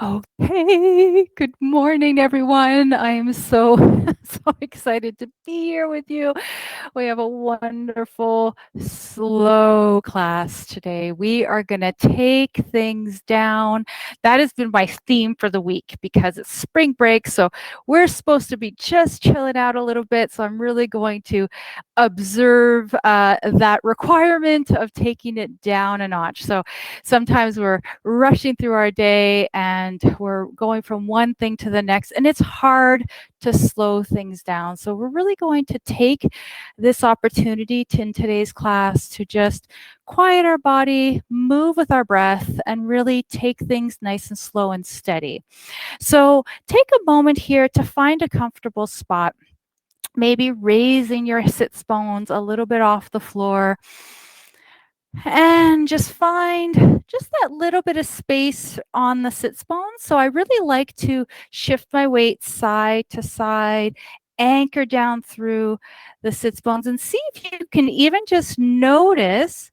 Okay, good morning, everyone. I am so so excited to be here with you. We have a wonderful, slow class today. We are going to take things down. That has been my theme for the week because it's spring break. So we're supposed to be just chilling out a little bit. So I'm really going to observe that requirement of taking it down a notch. So sometimes we're rushing through our day and we're going from one thing to the next, and it's hard to slow things down. So we're really going to take this opportunity in today's class to just quiet our body, move with our breath, and really take things nice and slow and steady. So take a moment here to find a comfortable spot, maybe raising your sits bones a little bit off the floor, and just find just that little bit of space on the sits bones. So I really like to shift my weight side to side, anchor down through the sits bones, and see if you can even just notice.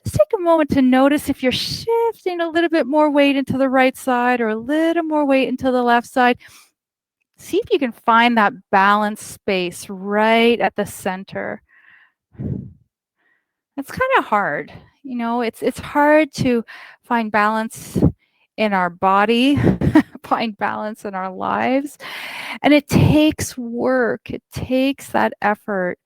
Just take a moment to notice if you're shifting a little bit more weight into the right side or a little more weight into the left side. See if you can find that balance space right at the center. It's kind of hard. It's hard to find balance in our body, find balance in our lives. And it takes work. It takes that effort.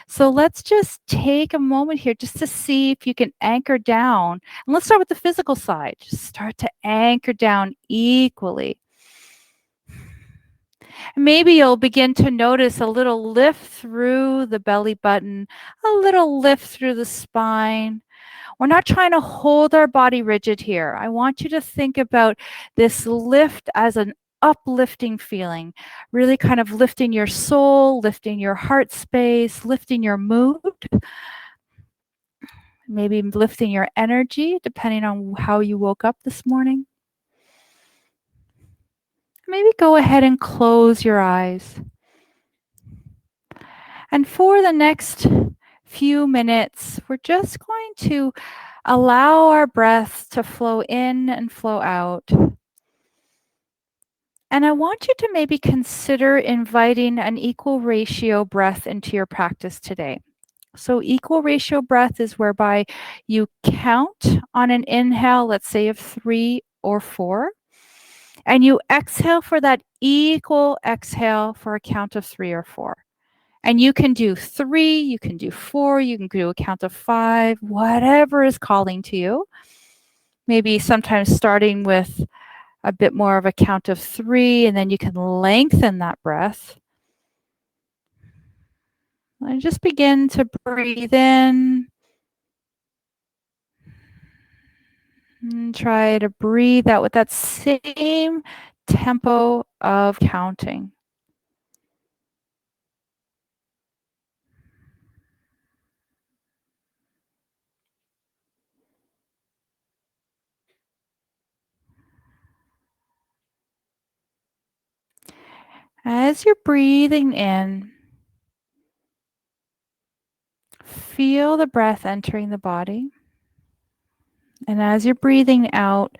So let's just take a moment here just to see if you can anchor down. And let's start with the physical side. Just start to anchor down equally. Maybe you'll begin to notice a little lift through the belly button, a little lift through the spine. We're not trying to hold our body rigid here. I want you to think about this lift as an uplifting feeling, really kind of lifting your soul, lifting your heart space, lifting your mood, maybe lifting your energy, depending on how you woke up this morning. Maybe go ahead and close your eyes. And for the next few minutes, we're just going to allow our breath to flow in and flow out. And I want you to maybe consider inviting an equal ratio breath into your practice today. So, equal ratio breath is whereby you count on an inhale, let's say of 3 or 4, and you exhale for that equal exhale for a count of 3 or 4. And you can do 3, you can do 4, you can do a count of 5, whatever is calling to you. Maybe sometimes starting with a bit more of a count of 3, and then you can lengthen that breath. And just begin to breathe in. And try to breathe out with that same tempo of counting. As you're breathing in, feel the breath entering the body. And as you're breathing out,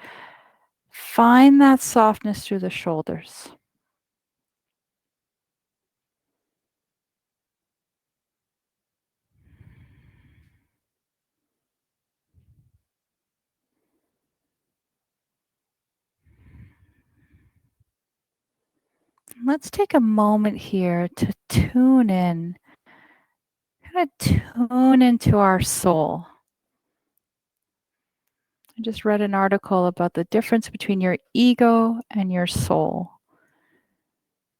find that softness through the shoulders. Let's take a moment here to tune in, kind of tune into our soul. I just read an article about the difference between your ego and your soul.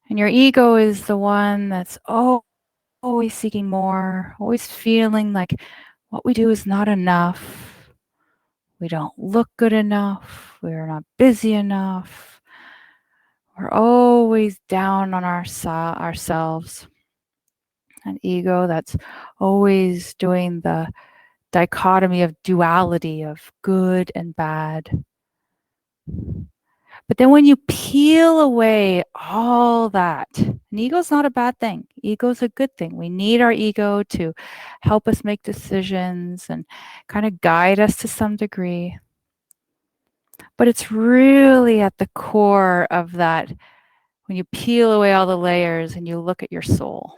And your ego is the one that's always seeking more, always feeling like what we do is not enough. We don't look good enough. We're not busy enough. We're always down on ourselves. An ego that's always doing the dichotomy of duality of good and bad. But then when you peel away all that, and ego's not a bad thing. Ego's a good thing. We need our ego to help us make decisions and kind of guide us to some degree. But it's really at the core of that when you peel away all the layers and you look at your soul.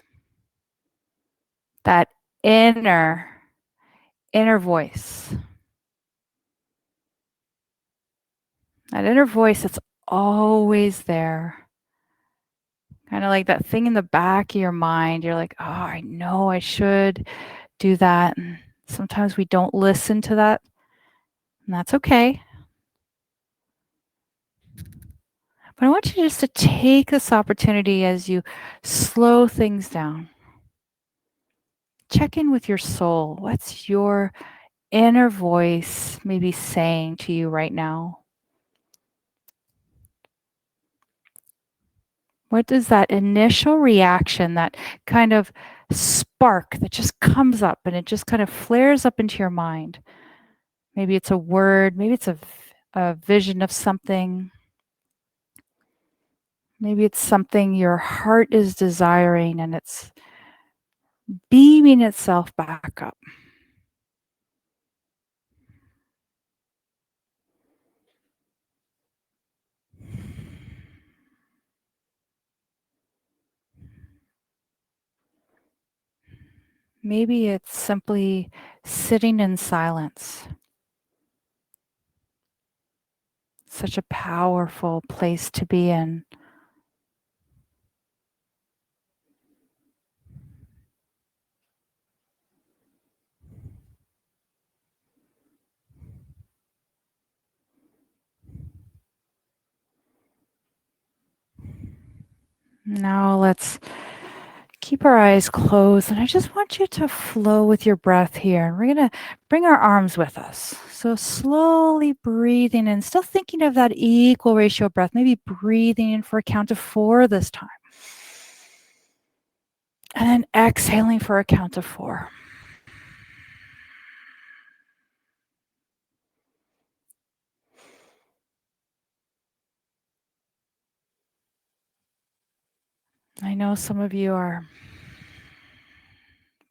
That inner voice. That inner voice that's always there. Kind of like that thing in the back of your mind. You're like, oh, I know I should do that. And sometimes we don't listen to that, and that's okay. But I want you just to take this opportunity as you slow things down. Check in with your soul. What's your inner voice maybe saying to you right now? What does that initial reaction, that kind of spark that just comes up and it just kind of flares up into your mind? Maybe it's a word, maybe it's a vision of something. Maybe it's something your heart is desiring and it's beaming itself back up. Maybe it's simply sitting in silence. Such a powerful place to be in. Now let's keep our eyes closed, and I just want you to flow with your breath here. And we're going to bring our arms with us. So slowly breathing in, still thinking of that equal ratio of breath, maybe breathing in for a count of 4 this time. And then exhaling for a count of 4. I know some of you are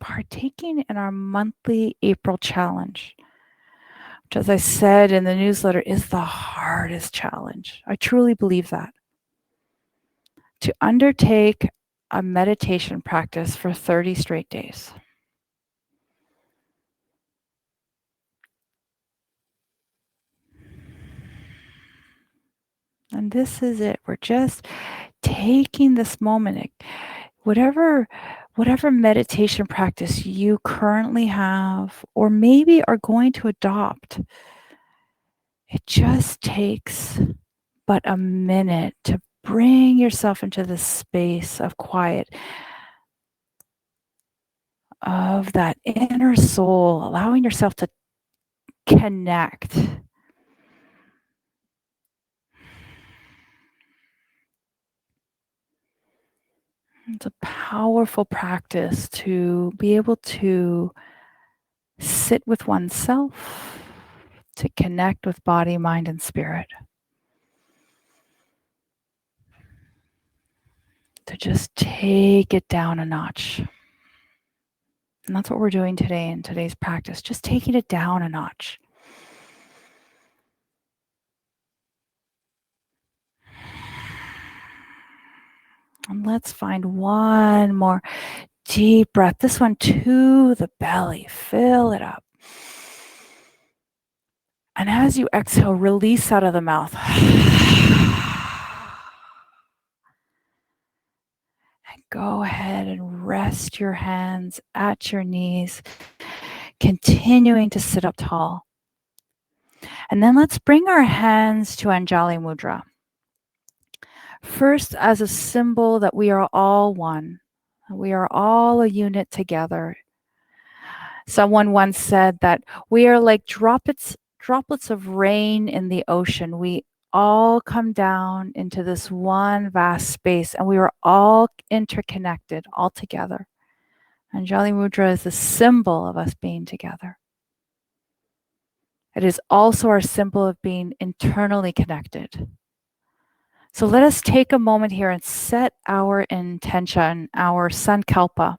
partaking in our monthly April challenge, which, as I said in the newsletter, is the hardest challenge. I truly believe that. To undertake a meditation practice for 30 straight days. And this is it. We're just taking this moment. Whatever meditation practice you currently have, or maybe are going to adopt, it just takes but a minute to bring yourself into the space of quiet, of that inner soul, allowing yourself to connect. It's a powerful practice to be able to sit with oneself, to connect with body, mind, and spirit. To just take it down a notch. And that's what we're doing today in today's practice, just taking it down a notch. And let's find one more deep breath. This one to the belly. Fill it up. And as you exhale, release out of the mouth. And go ahead and rest your hands at your knees, continuing to sit up tall. And then let's bring our hands to Anjali Mudra. First, as a symbol that we are all one. We are all a unit together. Someone once said that we are like droplets of rain in the ocean. We all come down into this one vast space, and we are all interconnected, all together. Anjali Mudra is the symbol of us being together. It is also our symbol of being internally connected. So let us take a moment here and set our intention, our sankalpa.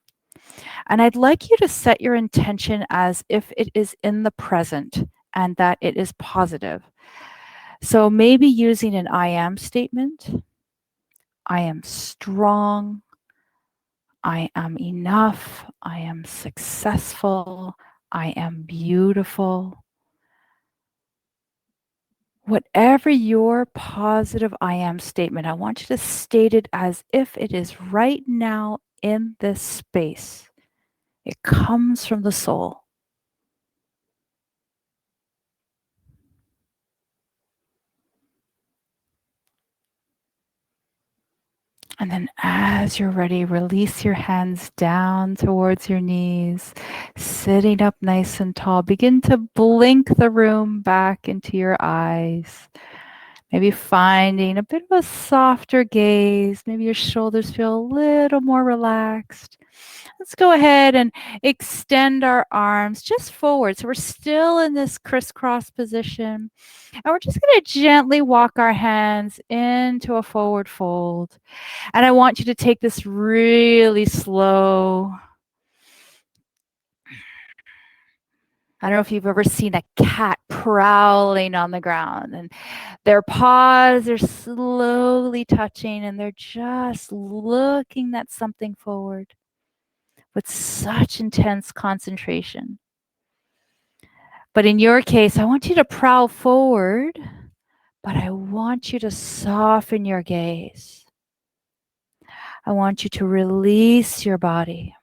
And I'd like you to set your intention as if it is in the present and that it is positive. So maybe using an I am statement. I am strong. I am enough. I am successful. I am beautiful. Whatever your positive I am statement, I want you to state it as if it is right now in this space. It comes from the soul. And then, as you're ready, release your hands down towards your knees, sitting up nice and tall. Begin to blink the room back into your eyes. Maybe finding a bit of a softer gaze. Maybe your shoulders feel a little more relaxed. Let's go ahead and extend our arms just forward. So we're still in this crisscross position. And we're just going to gently walk our hands into a forward fold. And I want you to take this really slow. I don't know if you've ever seen a cat prowling on the ground, and their paws are slowly touching and they're just looking at something forward with such intense concentration. But in your case, I want you to prowl forward, but I want you to soften your gaze. I want you to release your body,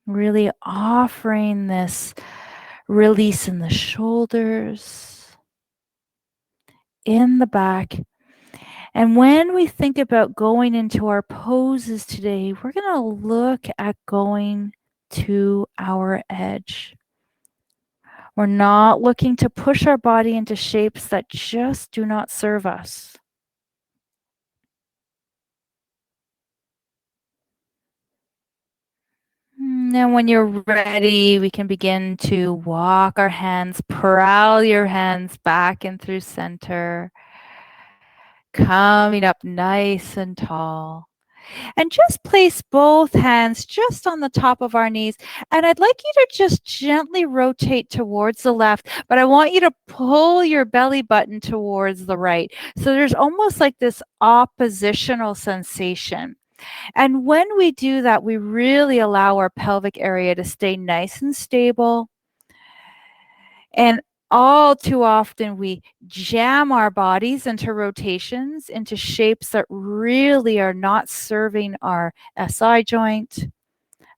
really offering this release in the shoulders, in the back. And when we think about going into our poses today, we're going to look at going to our edge. We're not looking to push our body into shapes that just do not serve us. And when you're ready, we can begin to walk our hands, prowl your hands back and through center, coming up nice and tall. And just place both hands just on the top of our knees. And I'd like you to just gently rotate towards the left, but I want you to pull your belly button towards the right. So there's almost like this oppositional sensation. And when we do that, we really allow our pelvic area to stay nice and stable. And all too often, we jam our bodies into rotations, into shapes that really are not serving our SI joint,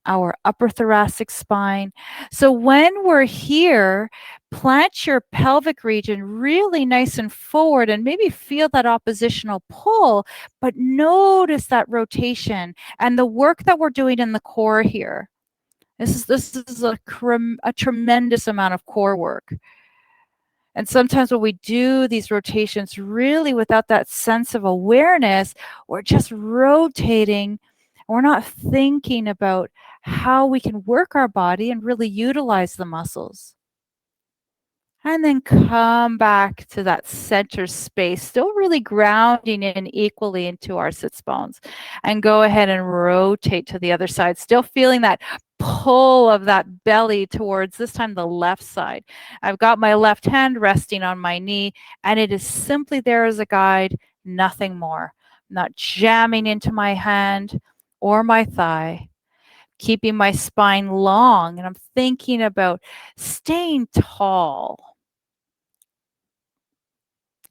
our upper thoracic spine. So when we're here, plant your pelvic region really nice and forward and maybe feel that oppositional pull, but notice that rotation and the work that we're doing in the core here. This is a tremendous amount of core work. And sometimes when we do these rotations really without that sense of awareness, we're just rotating. We're not thinking about how we can work our body and really utilize the muscles. And then come back to that center space, still really grounding in equally into our sits bones. And go ahead and rotate to the other side, still feeling that pull of that belly towards this time the left side. I've got my left hand resting on my knee, and it is simply there as a guide, nothing more. I'm not jamming into my hand or my thigh, keeping my spine long, and I'm thinking about staying tall.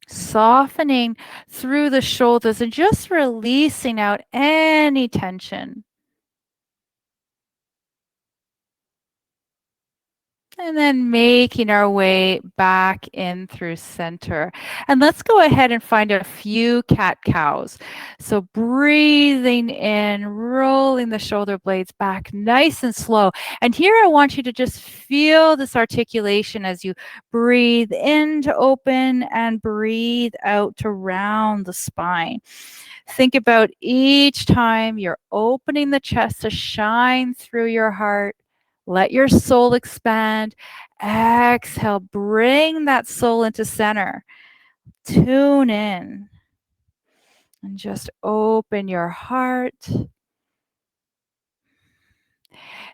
Softening through the shoulders and just releasing out any tension. And then making our way back in through center. And let's go ahead and find a few cat-cows. So breathing in, rolling the shoulder blades back nice and slow. And here I want you to just feel this articulation as you breathe in to open and breathe out to round the spine. Think about each time you're opening the chest to shine through your heart. Let your soul expand. Exhale, bring that soul into center. Tune in and just open your heart.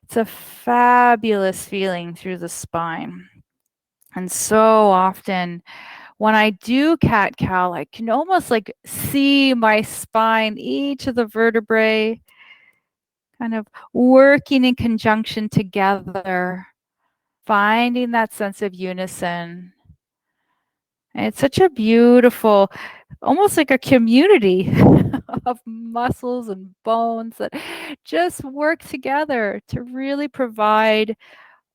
It's a fabulous feeling through the spine. And so often when I do cat-cow, I can almost like see my spine, each of the vertebrae kind of working in conjunction together, finding that sense of unison. And it's such a beautiful, almost like a community of muscles and bones that just work together to really provide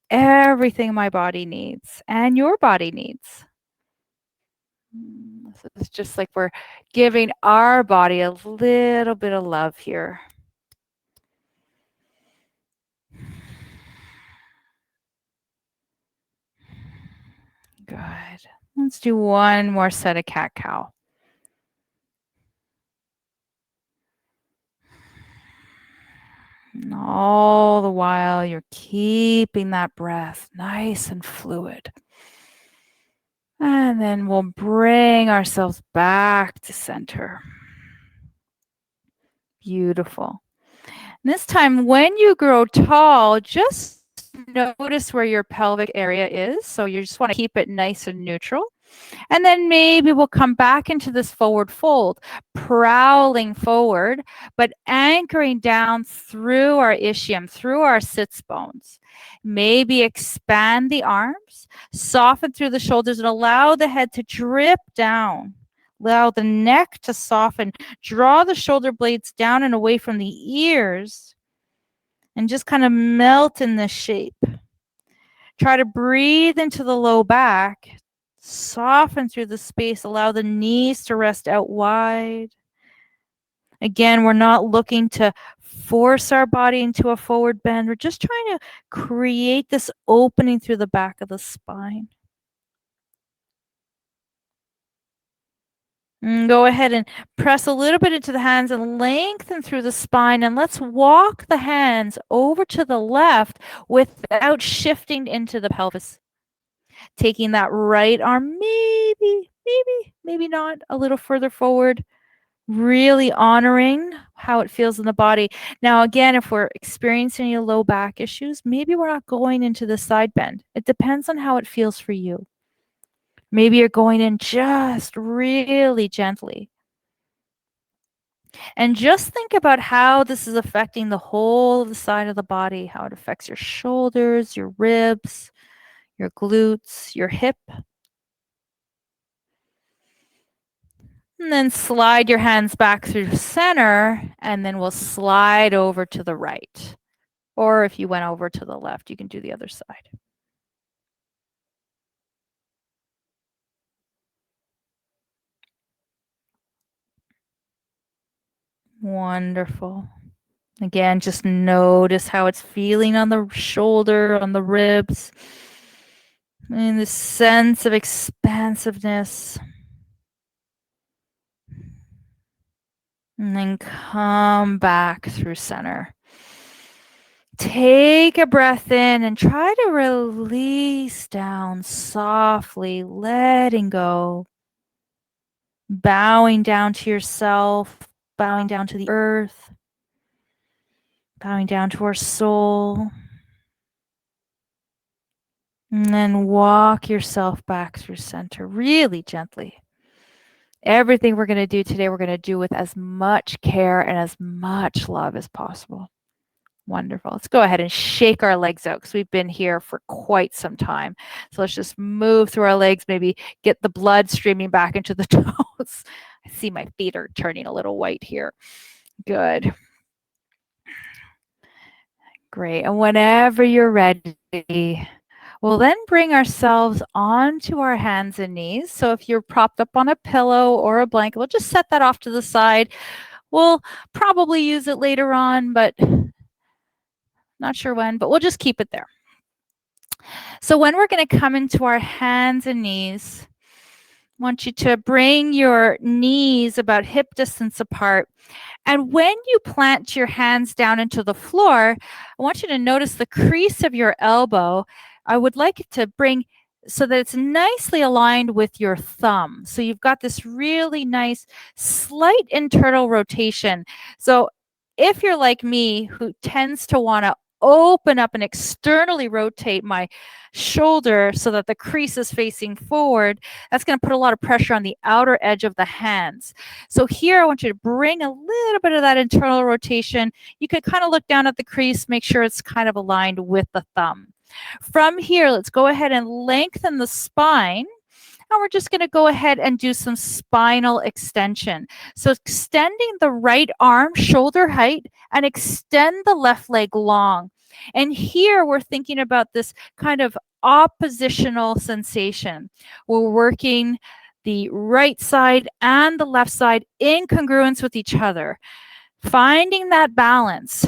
everything my body needs and your body needs. So it's just like we're giving our body a little bit of love here. Good. Let's do one more set of cat-cow. And all the while, you're keeping that breath nice and fluid. And then we'll bring ourselves back to center. Beautiful. And this time, when you grow tall, just notice where your pelvic area is. So you just want to keep it nice and neutral. And then maybe we'll come back into this forward fold, prowling forward, but anchoring down through our ischium, through our sits bones. Maybe expand the arms, soften through the shoulders, and allow the head to drip down. Allow the neck to soften. Draw the shoulder blades down and away from the ears, and just kind of melt in this shape. Try to breathe into the low back. Soften through the space. Allow the knees to rest out wide. Again, we're not looking to force our body into a forward bend. We're just trying to create this opening through the back of the spine. And go ahead and press a little bit into the hands and lengthen through the spine. And let's walk the hands over to the left without shifting into the pelvis. Taking that right arm, maybe not, a little further forward, really honoring how it feels in the body. Now, again, if we're experiencing any low back issues, maybe we're not going into the side bend. It depends on how it feels for you. Maybe you're going in just really gently. And just think about how this is affecting the whole of the side of the body, how it affects your shoulders, your ribs, your glutes, your hip. And then slide your hands back through center, and then we'll slide over to the right. Or if you went over to the left, you can do the other side. Wonderful. Again, just notice how it's feeling on the shoulder, on the ribs, and this sense of expansiveness. And then come back through center. Take a breath in and try to release down softly, letting go. Bowing down to yourself, bowing down to the earth, bowing down to our soul. And then walk yourself back through center really gently. Everything we're going to do today, we're going to do with as much care and as much love as possible. Wonderful. Let's go ahead and shake our legs out because we've been here for quite some time. So let's just move through our legs, maybe get the blood streaming back into the toes. I see my feet are turning a little white here. Good. Great. And whenever you're ready, we'll then bring ourselves onto our hands and knees. So if you're propped up on a pillow or a blanket, we'll just set that off to the side. We'll probably use it later on, but not sure when, but we'll just keep it there. So when we're going to come into our hands and knees, I want you to bring your knees about hip distance apart. And when you plant your hands down into the floor, I want you to notice the crease of your elbow. I would like it to bring so that it's nicely aligned with your thumb. So you've got this really nice slight internal rotation. So if you're like me, who tends to want to open up and externally rotate my shoulder so that the crease is facing forward, that's going to put a lot of pressure on the outer edge of the hands. So here I want you to bring a little bit of that internal rotation. You could kind of look down at the crease, make sure it's kind of aligned with the thumb. From here, let's go ahead and lengthen the spine. And we're just going to go ahead and do some spinal extension. So extending the right arm shoulder height and extend the left leg long. And here we're thinking about this kind of oppositional sensation. We're working the right side and the left side in congruence with each other, finding that balance.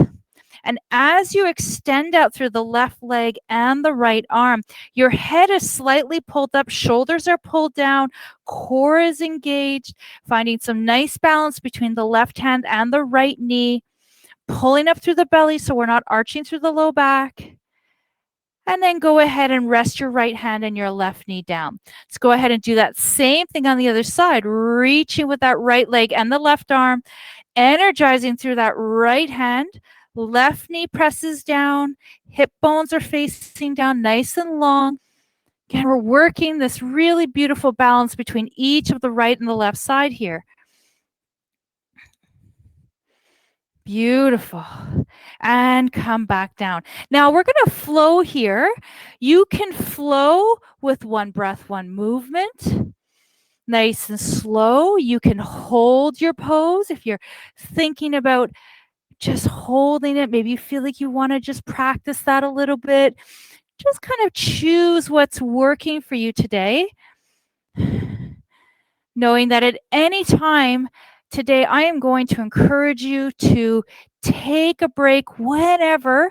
And as you extend out through the left leg and the right arm, your head is slightly pulled up, shoulders are pulled down, core is engaged, finding some nice balance between the left hand and the right knee, pulling up through the belly so we're not arching through the low back. And then go ahead and rest your right hand and your left knee down. Let's go ahead and do that same thing on the other side, reaching with that right leg and the left arm, energizing through that right hand. Left knee presses down, hip bones are facing down nice and long. Again, we're working this really beautiful balance between each of the right and the left side here. Beautiful. And come back down. Now we're going to flow here. You can flow with one breath, one movement. Nice and slow. You can hold your pose if you're thinking about just holding it. Maybe you feel like you want to just practice that a little bit. Just kind of choose what's working for you today. Knowing that at any time today, I am going to encourage you to take a break whenever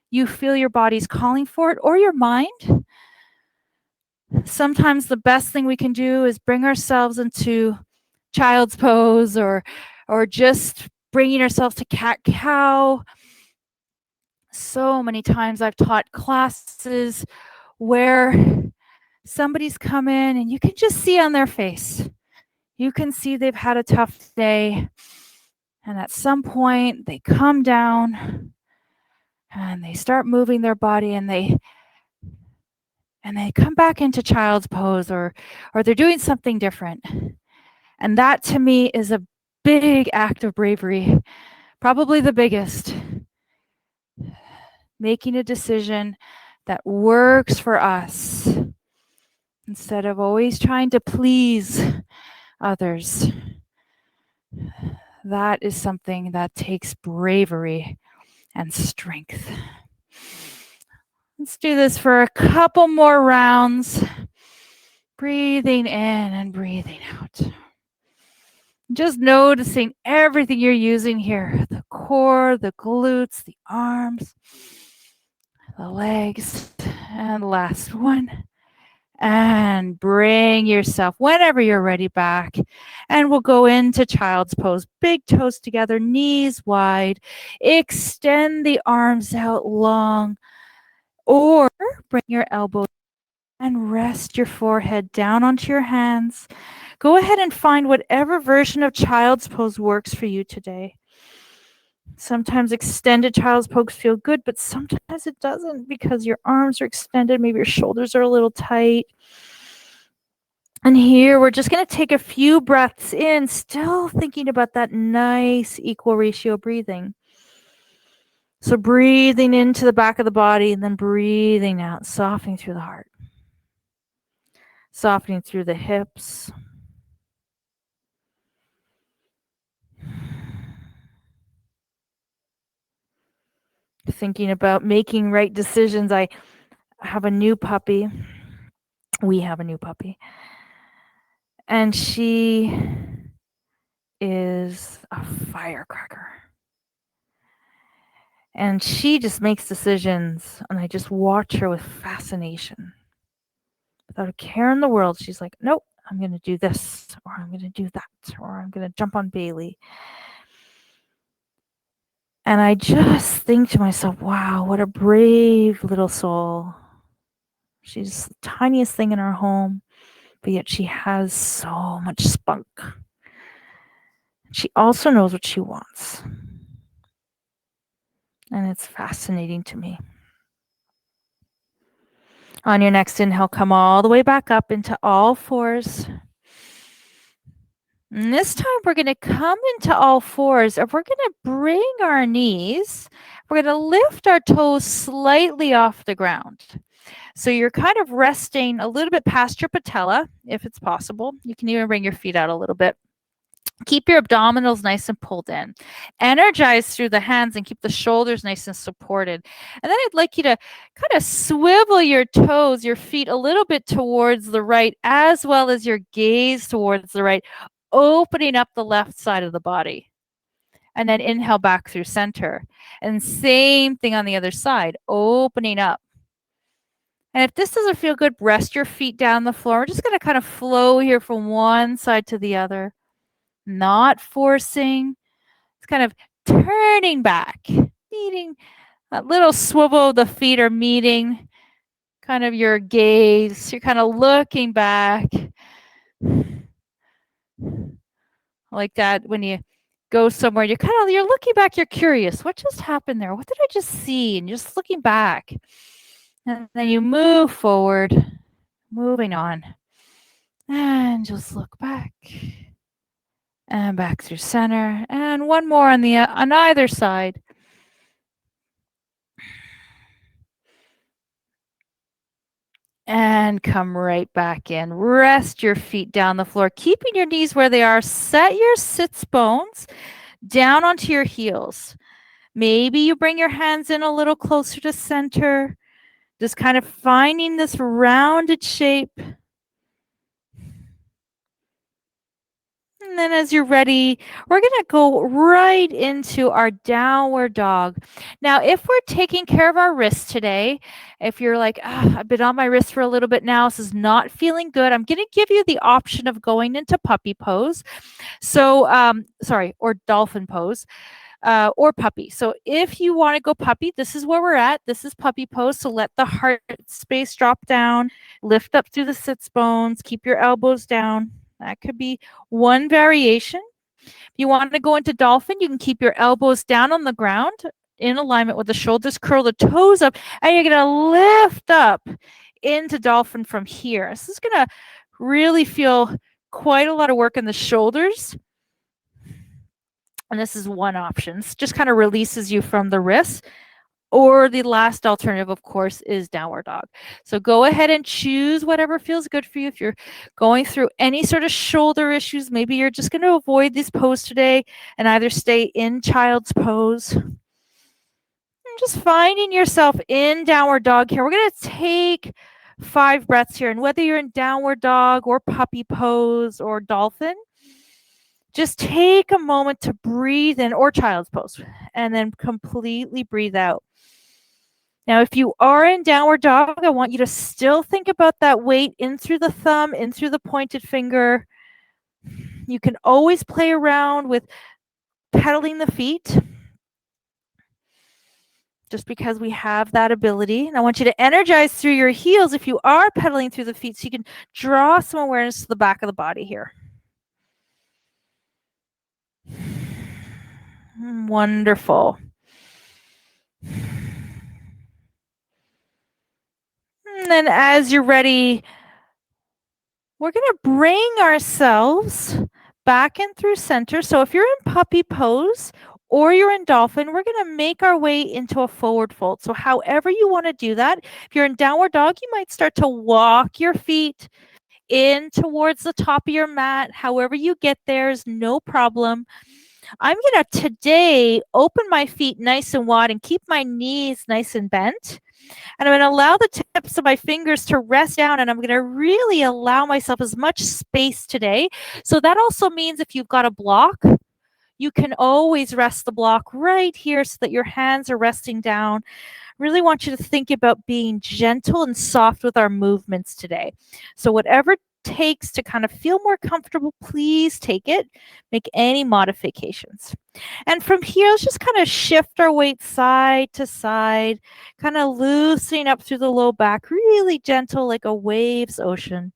you feel your body's calling for it or your mind. Sometimes the best thing we can do is bring ourselves into child's pose or just bringing ourselves to cat-cow. So many times I've taught classes where somebody's come in and you can just see on their face, you can see they've had a tough day. And at some point they come down and they start moving their body and they come back into child's pose or they're doing something different. And that to me is a big act of bravery, probably the biggest. Making a decision that works for us instead of always trying to please others. That is something that takes bravery and strength. Let's do this for a couple more rounds. Breathing in and breathing out. Just noticing everything you're using here. The core, the glutes, the arms, the legs. And last one. And bring yourself, whenever you're ready, back. And we'll go into child's pose. Big toes together, knees wide. Extend the arms out long. Or bring your elbows and rest your forehead down onto your hands. Go ahead and find whatever version of child's pose works for you today. Sometimes extended child's pose feel good, but sometimes it doesn't because your arms are extended. Maybe your shoulders are a little tight. And here we're just going to take a few breaths in, still thinking about that nice equal ratio breathing. So breathing into the back of the body and then breathing out, softening through the heart. Softening through the hips. Thinking about making right decisions. I have a new puppy. We have a new puppy. And she is a firecracker. And she just makes decisions, and I just watch her with fascination. Without a care in the world, she's like, nope, I'm going to do this, or I'm going to do that, or I'm going to jump on Bailey. And I just think to myself, wow, what a brave little soul. She's the tiniest thing in our home, but yet she has so much spunk. She also knows what she wants. And it's fascinating to me. On your next inhale, come all the way back up into all fours. And this time we're going to come into all fours and we're going to bring our knees, we're going to lift our toes slightly off the ground. So you're kind of resting a little bit past your patella, if it's possible. You can even bring your feet out a little bit. Keep your abdominals nice and pulled in. Energize through the hands and keep the shoulders nice and supported. And then I'd like you to kind of swivel your toes, your feet a little bit towards the right, as well as your gaze towards the right, opening up the left side of the body. And then inhale back through center. And same thing on the other side, opening up. And if this doesn't feel good, rest your feet down the floor. We're just going to kind of flow here from one side to the other. Not forcing. It's kind of turning back, meeting that little swivel of the feet are meeting kind of your gaze. You're kind of looking back like that when you go somewhere. You're looking back. You're curious. What just happened there? What did I just see? And you're just looking back. And then you move forward, moving on. And just look back. And back through center. And one more on either side. And come right back in. Rest your feet down the floor, keeping your knees where they are. Set your sits bones down onto your heels. Maybe you bring your hands in a little closer to center, just kind of finding this rounded shape. And then as you're ready, we're going to go right into our downward dog. Now, if we're taking care of our wrists today, if you're like, I've been on my wrist for a little bit now, this is not feeling good, I'm going to give you the option of going into puppy pose. So, or dolphin pose. Or puppy. So if you want to go puppy, this is where we're at. This is puppy pose. So let the heart space drop down, lift up through the sits bones, keep your elbows down. That could be one variation. If you want to go into dolphin, you can keep your elbows down on the ground in alignment with the shoulders, curl the toes up, and you're going to lift up into dolphin from here. This is going to really feel quite a lot of work in the shoulders. And this is one option. This just kind of releases you from the wrists. Or the last alternative, of course, is downward dog. So go ahead and choose whatever feels good for you. If you're going through any sort of shoulder issues, maybe you're just going to avoid this pose today and either stay in child's pose. And just finding yourself in downward dog here. We're going to take 5 breaths here. And whether you're in downward dog or puppy pose or dolphin, just take a moment to breathe in, or child's pose, and then completely breathe out. Now, if you are in downward dog, I want you to still think about that weight in through the thumb, in through the pointed finger. You can always play around with pedaling the feet, just because we have that ability. And I want you to energize through your heels if you are pedaling through the feet, so you can draw some awareness to the back of the body here. Wonderful. And then as you're ready, we're going to bring ourselves back in through center. So if you're in puppy pose or you're in dolphin, we're going to make our way into a forward fold. So however you want to do that, if you're in downward dog, you might start to walk your feet in towards the top of your mat. However you get there is no problem. I'm going to today open my feet nice and wide and keep my knees nice and bent. And I'm going to allow the tips of my fingers to rest down, and I'm going to really allow myself as much space today. So that also means if you've got a block, you can always rest the block right here so that your hands are resting down. Really want you to think about being gentle and soft with our movements today. So whatever it takes to kind of feel more comfortable, please take it. Make any modifications. And from here, let's just kind of shift our weight side to side, kind of loosening up through the low back, really gentle like an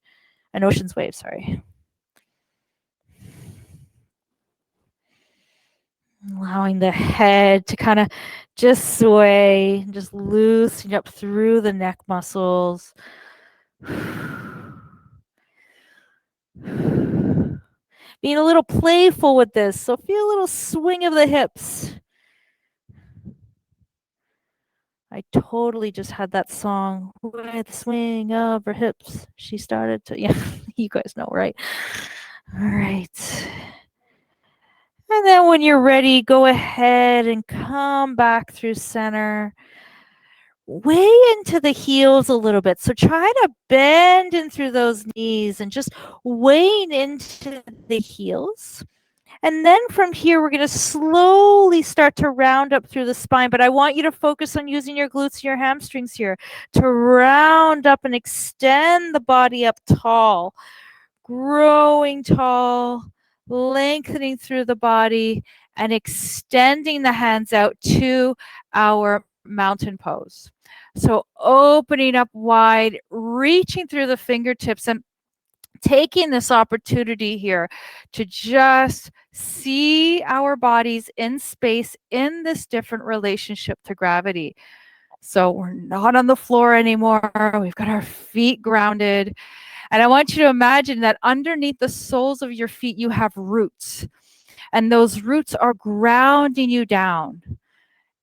ocean's wave, sorry. allowing the head to kind of just sway, just loosening up through the neck muscles. Being a little playful with this. So feel a little swing of the hips. I totally just had that song, with the swing of her hips. She started to, yeah, you guys know, right? All right. And then when you're ready, go ahead and come back through center. Way into the heels a little bit. So try to bend in through those knees and just weighing into the heels. And then from here, we're going to slowly start to round up through the spine. But I want you to focus on using your glutes and your hamstrings here to round up and extend the body up tall, growing tall, lengthening through the body, and extending the hands out to our mountain pose. So opening up wide, reaching through the fingertips, and taking this opportunity here to just see our bodies in space in this different relationship to gravity. So we're not on the floor anymore. We've got our feet grounded. And I want you to imagine that underneath the soles of your feet, you have roots. And those roots are grounding you down,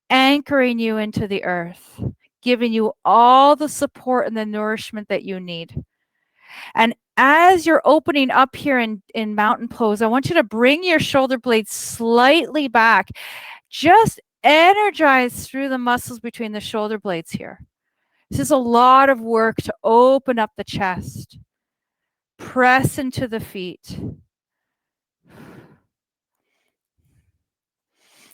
anchoring you into the earth, giving you all the support and the nourishment that you need. And as you're opening up here in mountain pose, I want you to bring your shoulder blades slightly back. Just energize through the muscles between the shoulder blades here. This is a lot of work to open up the chest. Press into the feet.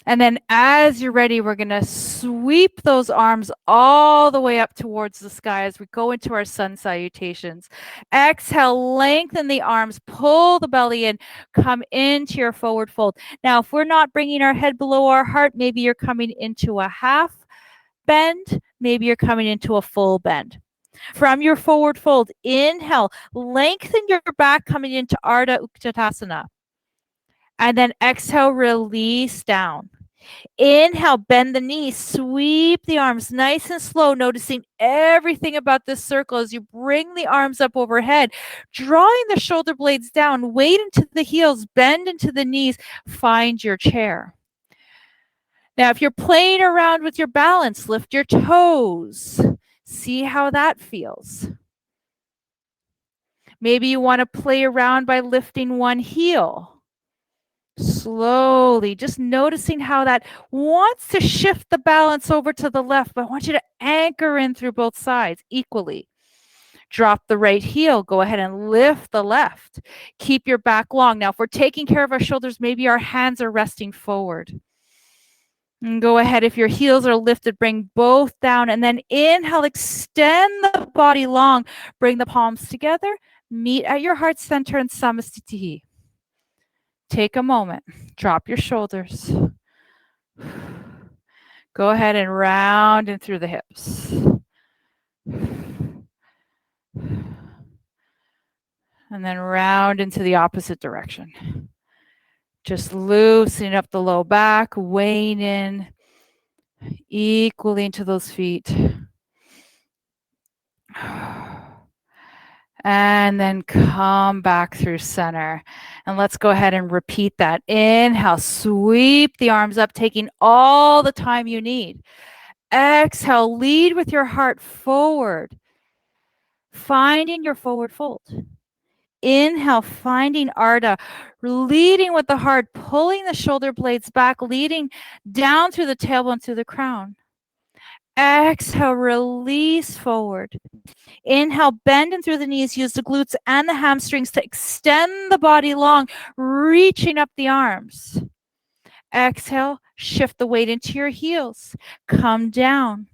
And then as you're ready, we're going to sweep those arms all the way up towards the sky as we go into our sun salutations. Exhale, lengthen the arms, pull the belly in, come into your forward fold. Now, if we're not bringing our head below our heart, maybe you're coming into a half bend, maybe you're coming into a full bend. From your forward fold, inhale, lengthen your back coming into Ardha Uttanasana. And then exhale, release down. Inhale, bend the knees, sweep the arms nice and slow, noticing everything about this circle as you bring the arms up overhead, drawing the shoulder blades down, weight into the heels, bend into the knees, find your chair. Now, if you're playing around with your balance, lift your toes. See how that feels. Maybe you want to play around by lifting one heel. Slowly, just noticing how that wants to shift the balance over to the left, but I want you to anchor in through both sides equally. Drop the right heel. Go ahead and lift the left. Keep your back long. Now, if we're taking care of our shoulders, maybe our hands are resting forward. And go ahead. If your heels are lifted, bring both down. And then inhale, extend the body long. Bring the palms together. Meet at your heart center in Samastiti. Take a moment. Drop your shoulders. Go ahead and round in through the hips. And then round into the opposite direction. Just loosening up the low back, weighing in equally into those feet. And then come back through center. And let's go ahead and repeat that. Inhale, sweep the arms up, taking all the time you need. Exhale, lead with your heart forward, finding your forward fold. Inhale, finding Ardha, leading with the heart, pulling the shoulder blades back, leading down through the tailbone to the crown. Exhale, release forward. Inhale, bend in through the knees. Use the glutes and the hamstrings to extend the body long, reaching up the arms. Exhale, shift the weight into your heels. Come down.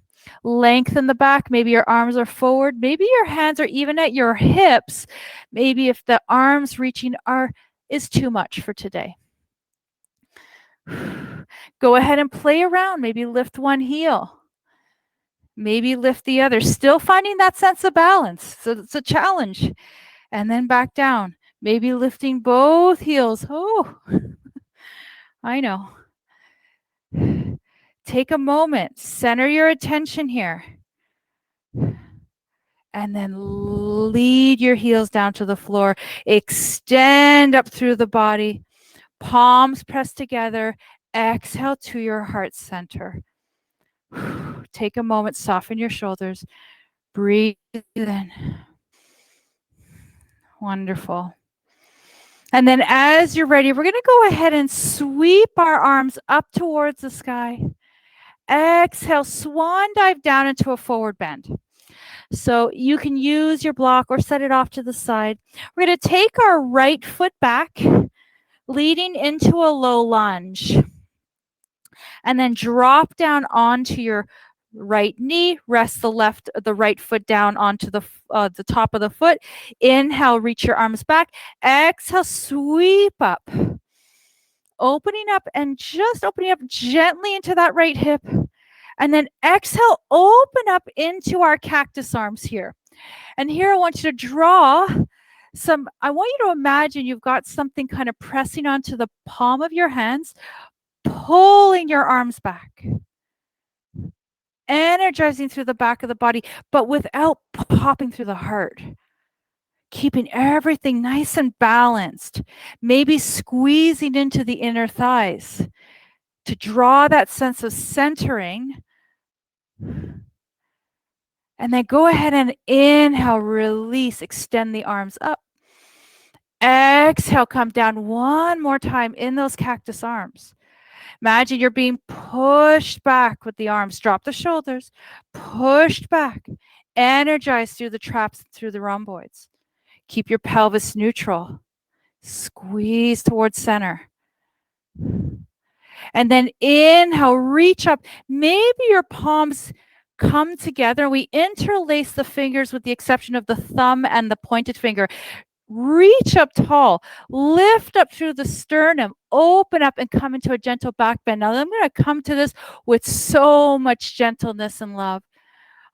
Lengthen the back. Maybe your arms are forward. Maybe your hands are even at your hips. Maybe if the arms reaching is too much for today. Go ahead and play around. Maybe lift one heel. Maybe lift the other. Still finding that sense of balance. So it's a challenge. And then back down. Maybe lifting both heels. Oh, I know. Take a moment, center your attention here, and then lead your heels down to the floor. Extend up through the body, palms pressed together. Exhale to your heart center. Take a moment, soften your shoulders. Breathe in. Wonderful. And then as you're ready, we're going to go ahead and sweep our arms up towards the sky. Exhale, swan dive down into a forward bend. So you can use your block or set it off to the side. We're going to take our right foot back, leading into a low lunge. And then drop down onto your right knee. Rest the right foot down onto the top of the foot. Inhale, reach your arms back. Exhale, sweep up. Opening up and just opening up gently into that right hip. And then exhale, open up into our cactus arms here. And here I want you to draw I want you to imagine you've got something kind of pressing onto the palm of your hands, pulling your arms back, energizing through the back of the body, but without popping through the heart. Keeping everything nice and balanced, maybe squeezing into the inner thighs to draw that sense of centering. And then go ahead and inhale, release, extend the arms up. Exhale, come down one more time in those cactus arms. Imagine you're being pushed back with the arms. Drop the shoulders, pushed back. Energize through the traps, through the rhomboids. Keep your pelvis neutral. Squeeze towards center. And then inhale, reach up. Maybe your palms come together. We interlace the fingers with the exception of the thumb and the pointed finger. Reach up tall, lift up through the sternum, open up and come into a gentle back bend. Now I'm going to come to this with so much gentleness and love.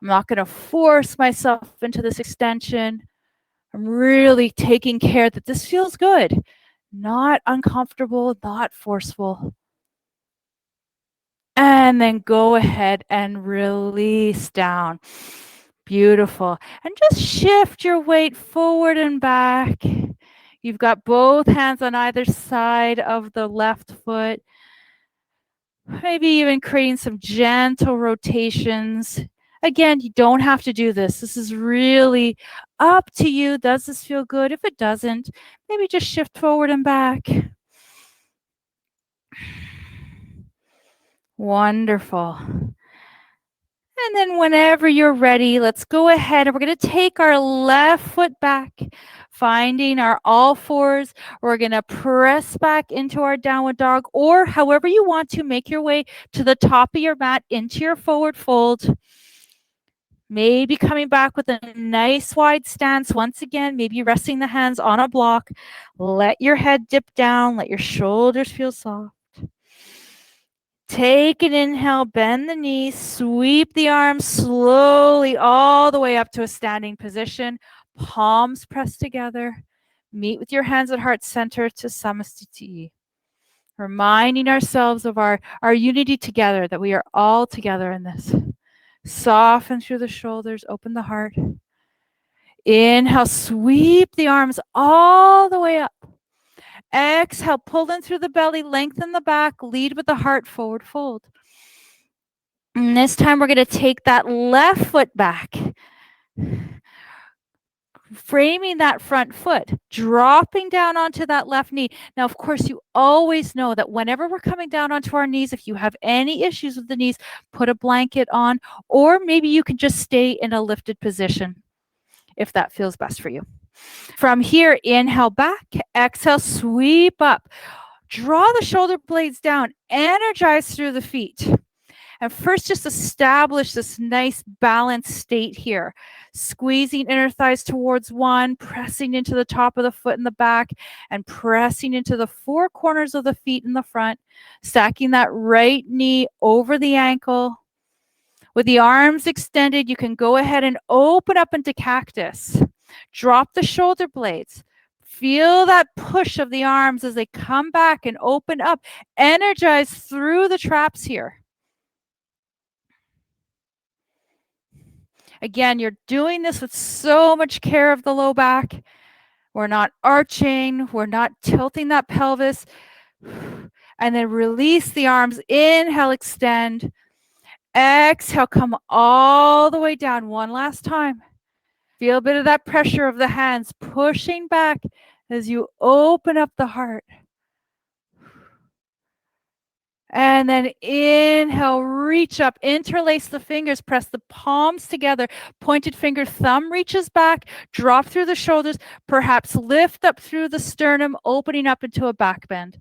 I'm not going to force myself into this extension. I'm really taking care that this feels good, not uncomfortable, not forceful. And then go ahead and release down. Beautiful. And just shift your weight forward and back. You've got both hands on either side of the left foot. Maybe even creating some gentle rotations. Again, you don't have to do this. This is really up to you. Does this feel good? If it doesn't, maybe just shift forward and back. Wonderful. And then whenever you're ready, let's go ahead and we're going to take our left foot back, finding our all fours. We're going to press back into our downward dog, or however you want to make your way to the top of your mat into your forward fold. Maybe coming back with a nice wide stance. Once again, maybe resting the hands on a block. Let your head dip down. Let your shoulders feel soft. Take an inhale, bend the knees, sweep the arms slowly all the way up to a standing position. Palms pressed together. Meet with your hands at heart center to Samastiti. Reminding ourselves of our unity together, that we are all together in this. Soften through the shoulders, open the heart. Inhale, sweep the arms all the way up. Exhale, pull in through the belly, lengthen the back, lead with the heart, forward fold. And this time we're going to take that left foot back, framing that front foot, dropping down onto that left knee. Now, of course, you always know that whenever we're coming down onto our knees, if you have any issues with the knees, put a blanket on, or maybe you can just stay in a lifted position if that feels best for you. From here, inhale back, exhale, sweep up. Draw the shoulder blades down, energize through the feet. And first, just establish this nice balanced state here. Squeezing inner thighs towards one, pressing into the top of the foot in the back, and pressing into the four corners of the feet in the front. Stacking that right knee over the ankle. With the arms extended, you can go ahead and open up into cactus. Drop the shoulder blades. Feel that push of the arms as they come back and open up. Energize through the traps here. Again, you're doing this with so much care of the low back. We're not arching, we're not tilting that pelvis. And then release the arms. Inhale, extend. Exhale, come all the way down one last time. Feel a bit of that pressure of the hands pushing back as you open up the heart. And then inhale, reach up, interlace the fingers, press the palms together, pointed finger, thumb reaches back, drop through the shoulders, perhaps lift up through the sternum, opening up into a back bend.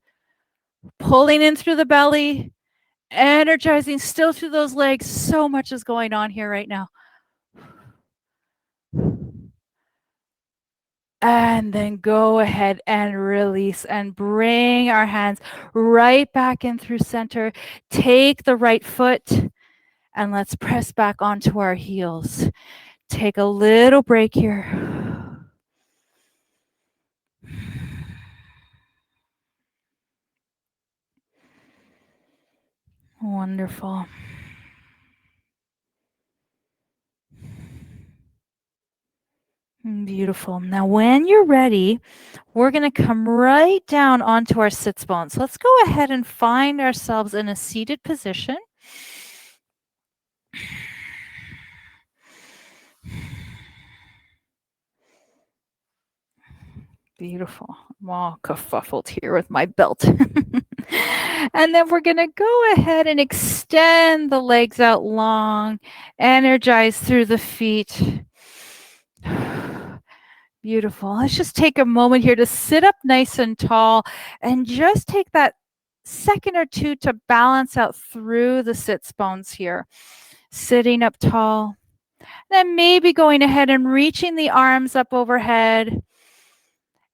Pulling in through the belly, energizing still through those legs. So much is going on here right now. And then go ahead and release and bring our hands right back in through center. Take the right foot and let's press back onto our heels. Take a little break here. Wonderful. Beautiful. Now, when you're ready, we're going to come right down onto our sits bones. So let's go ahead and find ourselves in a seated position. Beautiful. I'm all kerfuffled here with my belt. And then we're going to go ahead and extend the legs out long, energize through the feet. Beautiful. Let's just take a moment here to sit up nice and tall and just take that second or two to balance out through the sits bones here. Sitting up tall. Then maybe going ahead and reaching the arms up overhead.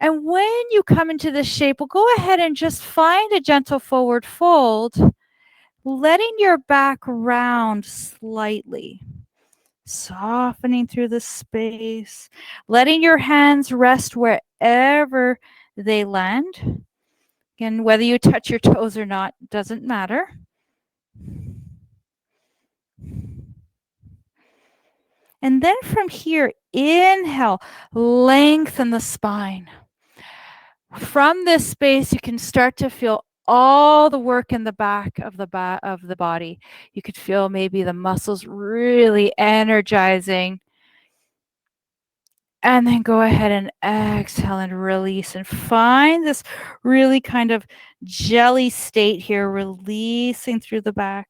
And when you come into this shape, we'll go ahead and just find a gentle forward fold, letting your back round slightly. Softening through the space, letting your hands rest wherever they land. Again, whether you touch your toes or not doesn't matter. And then from here, inhale, lengthen the spine. From this space, you can start to feel all the work in the back of the body. You could feel maybe the muscles really energizing. And then go ahead and exhale and release and find this really kind of jelly state here, releasing through the back.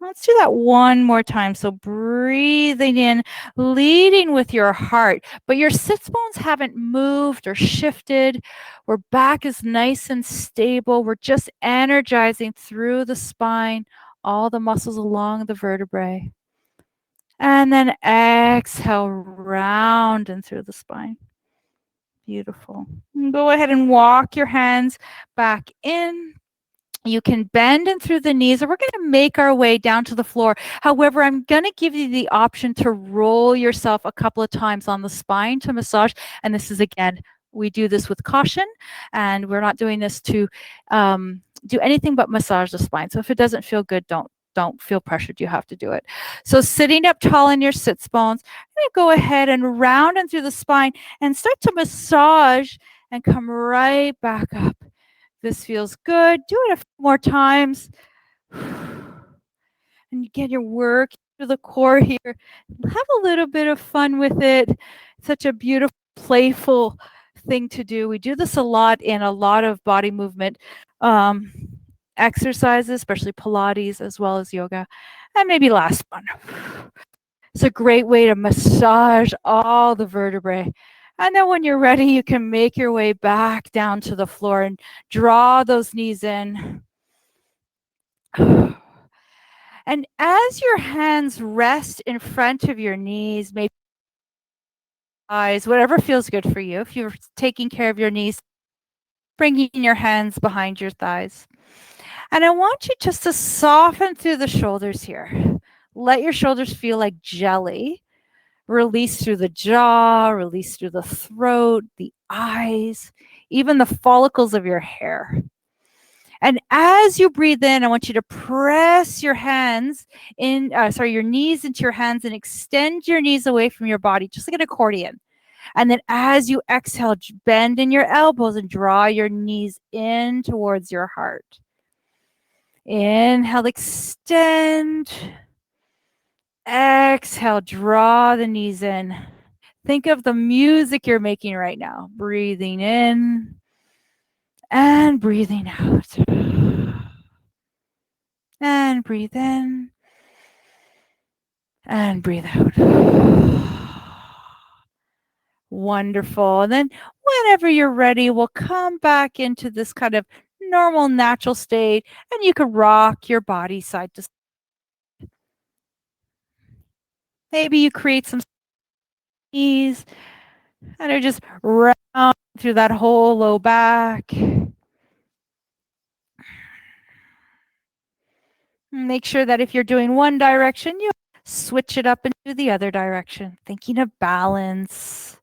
Let's do that one more time. So breathing in, leading with your heart, but your sits bones haven't moved or shifted. Our back is nice and stable. We're just energizing through the spine, all the muscles along the vertebrae. And then exhale, round and through the spine. Beautiful. And go ahead and walk your hands back in. You can bend in through the knees, or we're going to make our way down to the floor. However, I'm going to give you the option to roll yourself a couple of times on the spine to massage. And this is, again, we do this with caution, and we're not doing this to do anything but massage the spine. So if it doesn't feel good, don't feel pressured. You have to do it. So sitting up tall in your sits bones, I'm going to go ahead and round in through the spine and start to massage and come right back up. This feels good. Do it a few more times. And you get your work through the core here. Have a little bit of fun with it. Such a beautiful, playful thing to do. We do this a lot in a lot of body movement exercises, especially Pilates as well as yoga. And maybe last one. It's a great way to massage all the vertebrae. And then when you're ready, you can make your way back down to the floor and draw those knees in. And as your hands rest in front of your knees, maybe eyes, whatever feels good for you. If you're taking care of your knees, bringing your hands behind your thighs. And I want you just to soften through the shoulders here. Let your shoulders feel like jelly. Release through the jaw, release through the throat, the eyes, even the follicles of your hair. And as you breathe in, I want you to press your hands in, your knees into your hands and extend your knees away from your body, just like an accordion. And then as you exhale, bend in your elbows and draw your knees in towards your heart. Inhale, extend. Exhale, draw the knees in. Think of the music you're making right now. Breathing in and breathing out. And breathe in and breathe out. Wonderful. And then whenever you're ready, we'll come back into this kind of normal, natural state, and you can rock your body side to side. Maybe you create some ease and are just round through that whole low back. Make sure that if you're doing one direction, you switch it up into the other direction, thinking of balance.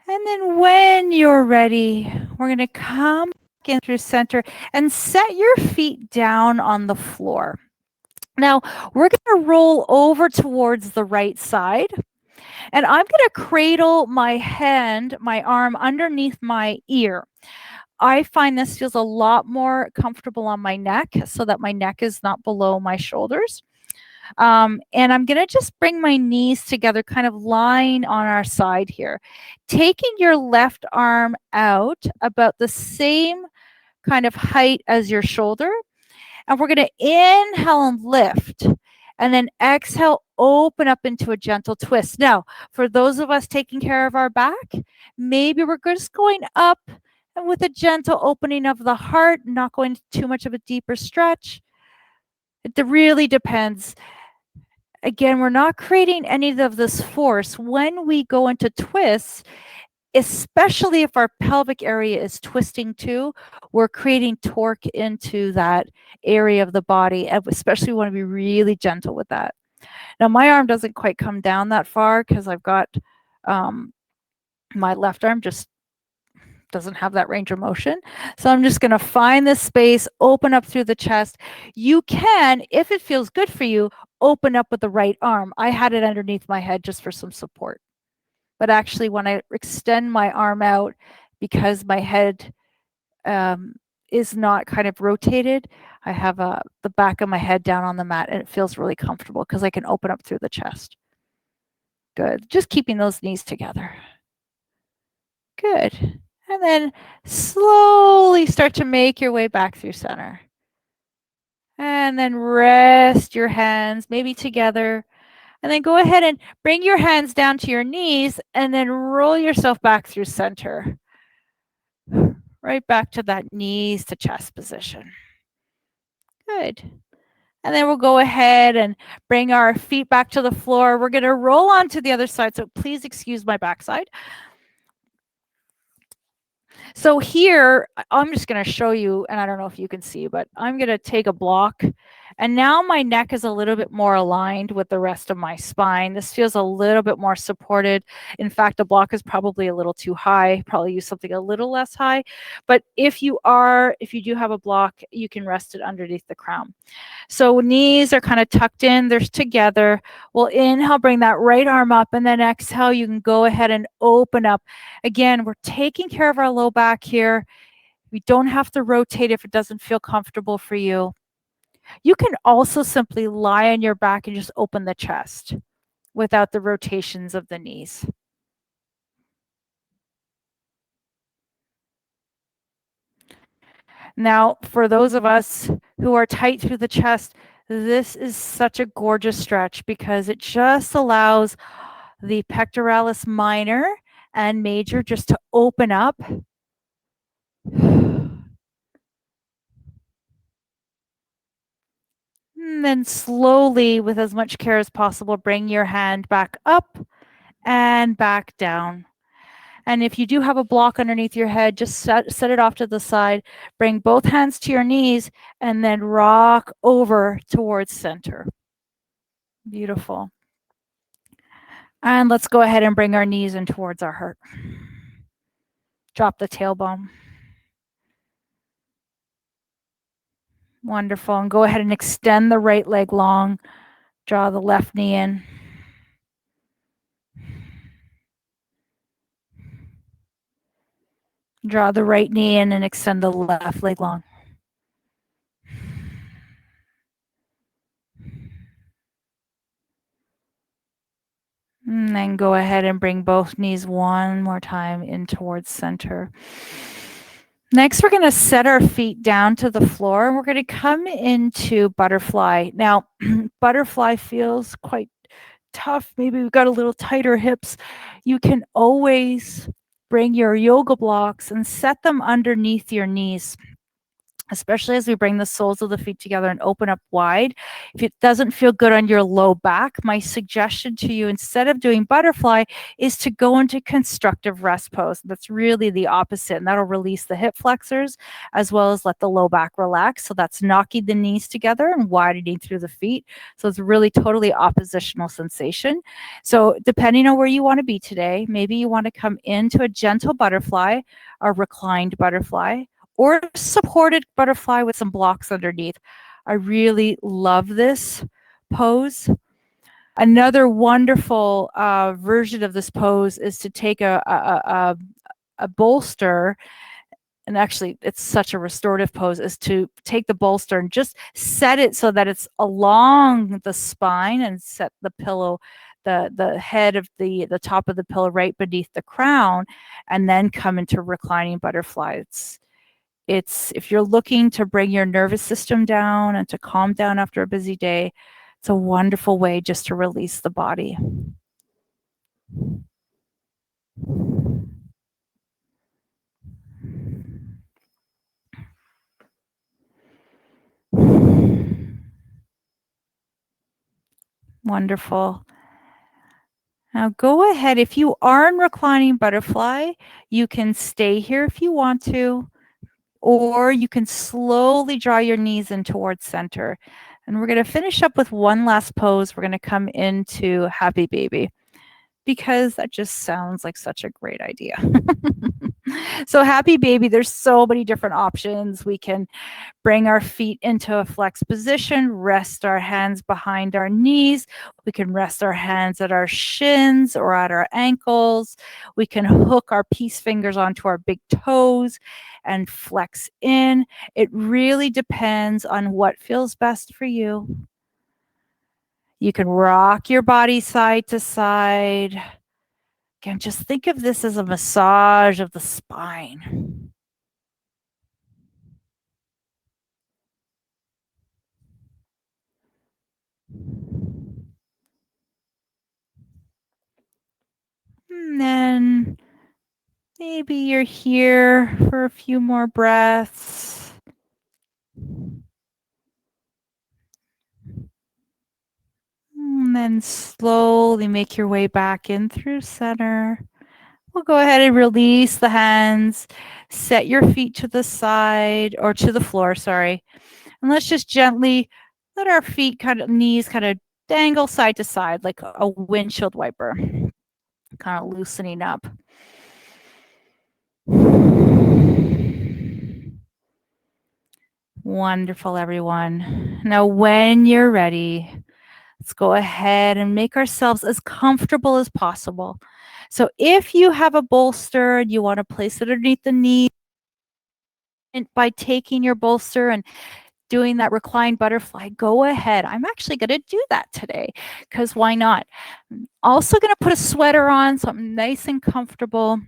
And then when you're ready, we're going to come in through center and set your feet down on the floor. Now, we're going to roll over towards the right side. And I'm going to cradle my arm underneath my ear. I find this feels a lot more comfortable on my neck so that my neck is not below my shoulders. And I'm going to just bring my knees together, kind of lying on our side here. Taking your left arm out about the same kind of height as your shoulder. And we're going to inhale and lift. And then exhale, open up into a gentle twist. Now, for those of us taking care of our back, maybe we're just going up and with a gentle opening of the heart, not going too much of a deeper stretch. It really depends. Again, we're not creating any of this force. When we go into twists, especially if our pelvic area is twisting too, we're creating torque into that area of the body. And especially we want to be really gentle with that. Now, my arm doesn't quite come down that far because I've got my left arm just doesn't have that range of motion. So I'm just going to find this space, open up through the chest. You can, if it feels good for you, open up with the right arm. I had it underneath my head just for some support. But actually, when I extend my arm out, because my head is not kind of rotated, I have the back of my head down on the mat, and it feels really comfortable because I can open up through the chest. Good. Just keeping those knees together. Good. And then slowly start to make your way back through center. And then rest your hands, maybe together. And then go ahead and bring your hands down to your knees and then roll yourself back through center. Right back to that knees to chest position. Good. And then we'll go ahead and bring our feet back to the floor. We're going to roll on to the other side. So please excuse my backside. So here, I'm just going to show you, and I don't know if you can see, but I'm going to take a block. And now my neck is a little bit more aligned with the rest of my spine. This feels a little bit more supported. In fact, the block is probably a little too high. Probably use something a little less high. But if you do have a block, you can rest it underneath the crown. So knees are kind of tucked in. They're together. We'll inhale, bring that right arm up, and then exhale, you can go ahead and open up. Again, we're taking care of our low back here. We don't have to rotate if it doesn't feel comfortable for you. You can also simply lie on your back and just open the chest without the rotations of the knees. Now, for those of us who are tight through the chest, this is such a gorgeous stretch because it just allows the pectoralis minor and major just to open up. And then slowly, with as much care as possible, bring your hand back up and back down. And if you do have a block underneath your head, just set it off to the side. Bring both hands to your knees and then rock over towards center. Beautiful. And let's go ahead and bring our knees in towards our heart. Drop the tailbone. Wonderful. And go ahead and extend the right leg long. Draw the left knee in. Draw the right knee in and extend the left leg long. And then go ahead and bring both knees one more time in towards center. Next, we're going to set our feet down to the floor and we're going to come into butterfly. Now, butterfly feels quite tough. Maybe we've got a little tighter hips. You can always bring your yoga blocks and set them underneath your knees, especially as we bring the soles of the feet together and open up wide. If it doesn't feel good on your low back, my suggestion to you, instead of doing butterfly, is to go into constructive rest pose. That's really the opposite, and that'll release the hip flexors as well as let the low back relax. So that's knocking the knees together and widening through the feet. So it's really totally oppositional sensation. So depending on where you want to be today, maybe you want to come into a gentle butterfly, a reclined butterfly, or supported butterfly with some blocks underneath. I really love this pose. Another wonderful version of this pose is to take a bolster, and actually it's such a restorative pose, is to take the bolster and just set it so that it's along the spine and set the pillow, the head of the top of the pillow right beneath the crown, and then come into reclining butterfly. It's if you're looking to bring your nervous system down and to calm down after a busy day, it's a wonderful way just to release the body. Wonderful. Now go ahead. If you are in reclining butterfly, you can stay here if you want to, or you can slowly draw your knees in towards center. And we're going to finish up with one last pose. We're going to come into happy baby, because that just sounds like such a great idea. So happy baby, there's so many different options. We can bring our feet into a flex position, rest our hands behind our knees. We can rest our hands at our shins or at our ankles. We can hook our peace fingers onto our big toes and flex in. It really depends on what feels best for you. You can rock your body side to side. Again, just think of this as a massage of the spine. And then maybe you're here for a few more breaths. And then slowly make your way back in through center. We'll go ahead and release the hands. Set your feet to the side or to the floor, sorry. And let's just gently let our feet knees kind of dangle side to side like a windshield wiper, kind of loosening up. Wonderful, everyone. Now, when you're ready, let's go ahead and make ourselves as comfortable as possible. So if you have a bolster and you want to place it underneath the knee, and by taking your bolster and doing that reclined butterfly, go ahead. I'm actually going to do that today because why not? I'm also going to put a sweater on so I'm nice and comfortable.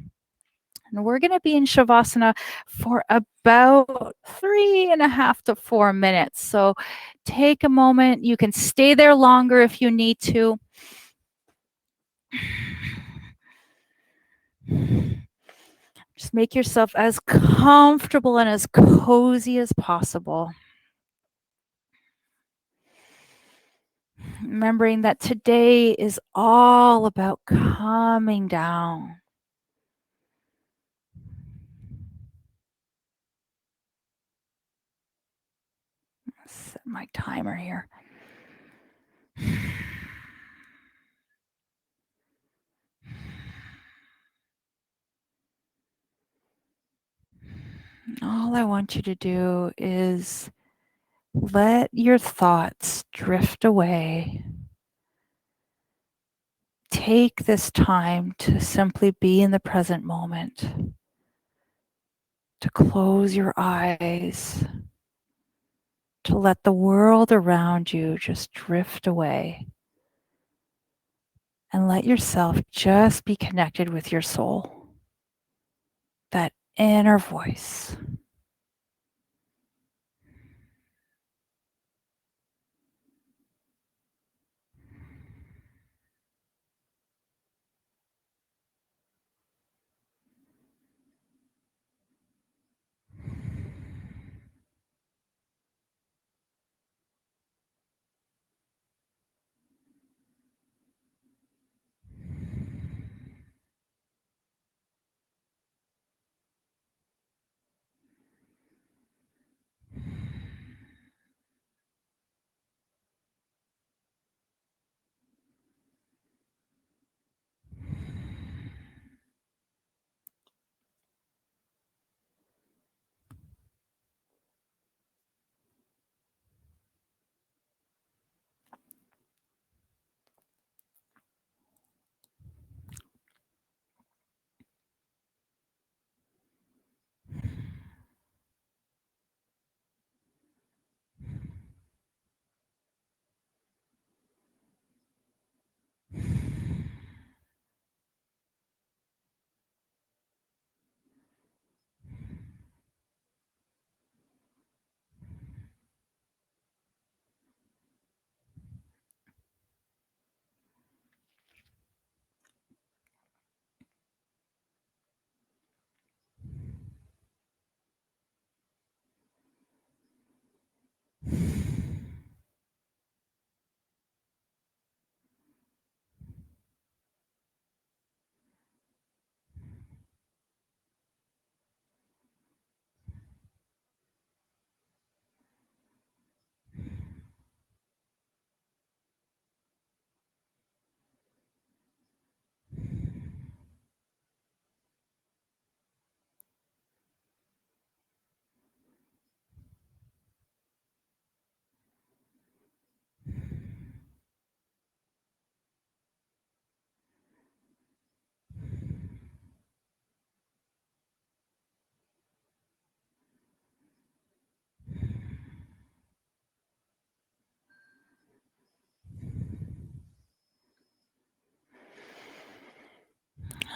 And we're going to be in Shavasana for about 3.5 to 4 minutes. So take a moment. You can stay there longer if you need to. Just make yourself as comfortable and as cozy as possible. Remembering that today is all about calming down. Set my timer here. all I want you to do is let your thoughts drift away. Take this time to simply be in the present moment, to close your eyes, to let the world around you just drift away, and let yourself just be connected with your soul, that inner voice.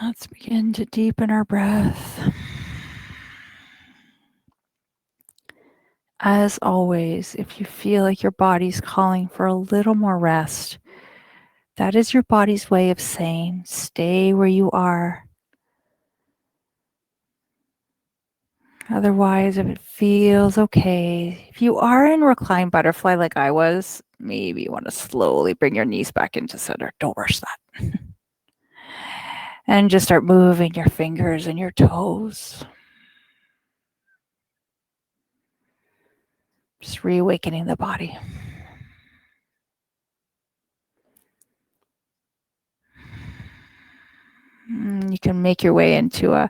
Let's begin to deepen our breath. As always, if you feel like your body's calling for a little more rest, that is your body's way of saying, stay where you are. Otherwise, if it feels okay, if you are in reclined butterfly like I was, maybe you want to slowly bring your knees back into center. Don't rush that. And just start moving your fingers and your toes. Just reawakening the body. You can make your way into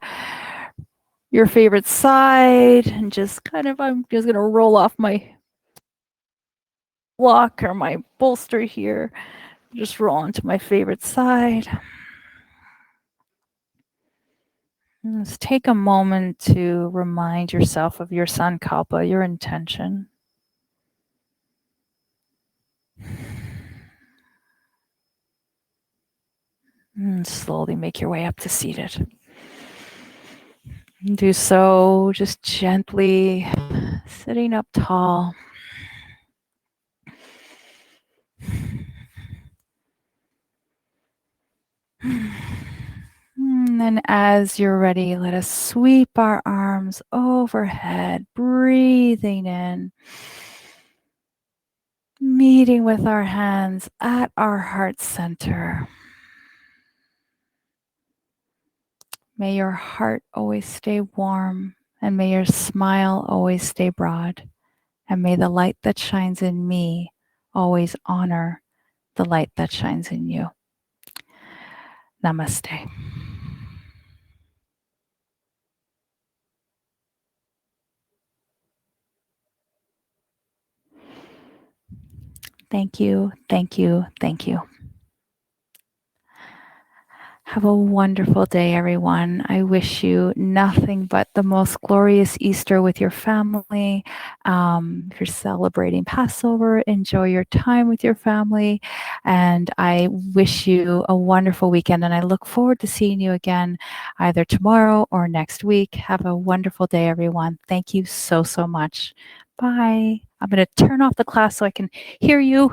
your favorite side and just kind of, I'm just going to roll off my block or my bolster here. Just roll onto my favorite side. And just take a moment to remind yourself of your sankalpa, your intention. And slowly make your way up to seated. Do so just gently, sitting up tall. And then as you're ready, let us sweep our arms overhead, breathing in, meeting with our hands at our heart center. May your heart always stay warm, and may your smile always stay broad, and may the light that shines in me always honor the light that shines in you. Namaste. Thank you, thank you, thank you. Have a wonderful day, everyone. I wish you nothing but the most glorious Easter with your family. If you're celebrating Passover, enjoy your time with your family. And I wish you a wonderful weekend. And I look forward to seeing you again either tomorrow or next week. Have a wonderful day, everyone. Thank you so, so much. Bye. I'm going to turn off the class so I can hear you.